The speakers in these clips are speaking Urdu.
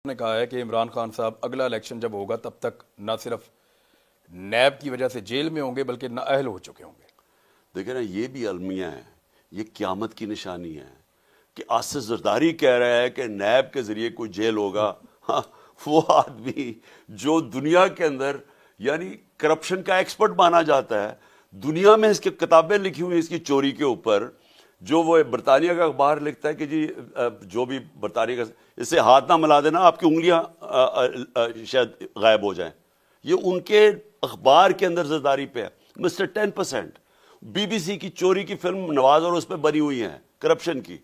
نے کہا ہے کہ عمران خان صاحب اگلا الیکشن جب ہوگا تب تک نہ صرف نیب کی وجہ سے جیل میں ہوں گے بلکہ نااہل ہو چکے ہوں گے۔ دیکھیں نا، یہ بھی المیہ ہے، یہ قیامت کی نشانی ہے کہ آصف زرداری کہہ رہا ہے کہ نیب کے ذریعے کوئی جیل ہوگا۔ ہاں، وہ آدمی جو دنیا کے اندر یعنی کرپشن کا ایکسپرٹ مانا جاتا ہے، دنیا میں اس کی کتابیں لکھی ہوئی اس کی چوری کے اوپر، جو وہ برطانیہ کا اخبار لکھتا ہے کہ جی جو بھی برطانیہ کا اس سے ہاتھ نہ ملا دینا، آپ کی انگلیاں شاید غائب ہو جائیں، یہ ان کے اخبار کے اندر زرداری پہ ہے۔ مسٹر 10% بی بی سی کی چوری کی فلم نواز اور اس پہ بنی ہوئی ہیں کرپشن کی،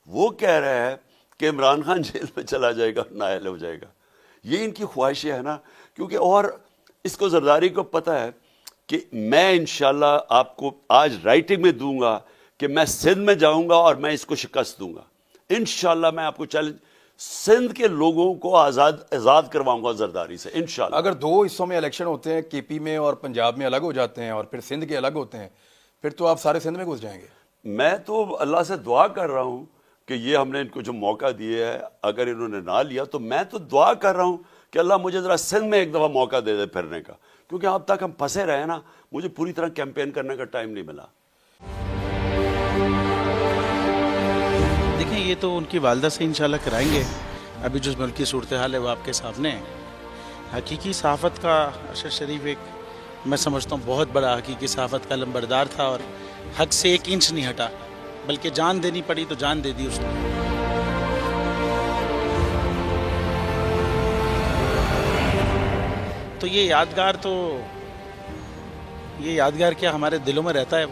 وہ کہہ رہا ہے کہ عمران خان جیل میں چلا جائے گا، نااہل ہو جائے گا۔ یہ ان کی خواہشیں ہیں نا، کیونکہ اور اس کو زرداری کو پتہ ہے کہ میں انشاءاللہ آپ کو آج رائٹنگ میں دوں گا کہ میں سندھ میں جاؤں گا اور میں اس کو شکست دوں گا انشاءاللہ۔ میں آپ کو چیلنج، سندھ کے لوگوں کو آزاد کرواؤں گا زرداری سے انشاءاللہ۔ اگر دو حصوں میں الیکشن ہوتے ہیں، کے پی میں اور پنجاب میں الگ ہو جاتے ہیں اور پھر سندھ کے الگ ہوتے ہیں، پھر تو آپ سارے سندھ میں گھس جائیں گے۔ میں تو اللہ سے دعا کر رہا ہوں کہ یہ ہم نے ان کو جو موقع دیے ہے، اگر انہوں نے نہ لیا تو میں تو دعا کر رہا ہوں کہ اللہ مجھے ذرا سندھ میں ایک دفعہ موقع دے دے پھرنے کا، کیونکہ اب تک ہم پھنسے رہے نا، مجھے پوری طرح کیمپین کرنے کا ٹائم نہیں ملا۔ دیکھیں، یہ تو ان کی والدہ سے انشاءاللہ کرائیں گے۔ ابھی جو ملکی صورتحال ہے وہ آپ کے سامنے ہے۔ حقیقی صحافت کا ارشد شریف ایک، میں سمجھتا ہوں بہت بڑا حقیقی صحافت کا لمبردار تھا، اور حق سے 1 انچ نہیں ہٹا، بلکہ جان دینی پڑی تو جان دے دی اس نے۔ تو یہ یادگار کیا ہمارے دلوں میں رہتا ہے،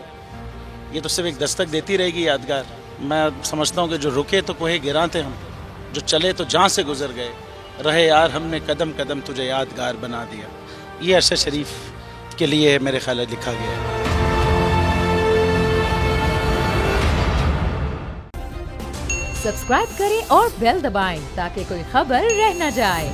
یہ تو صرف ایک دستک دیتی رہے گی یادگار۔ میں سمجھتا ہوں کہ جو رکے تو کوہ گراں تھے ہم، جو چلے تو جہاں سے گزر گئے، رہے یار ہم نے قدم قدم تجھے یادگار بنا دیا۔ یہ ارشد شریف کے لیے میرے خیال ہے لکھا گیا ہے۔ سبسکرائب کریں اور بیل دبائیں تاکہ کوئی خبر رہ نہ جائے۔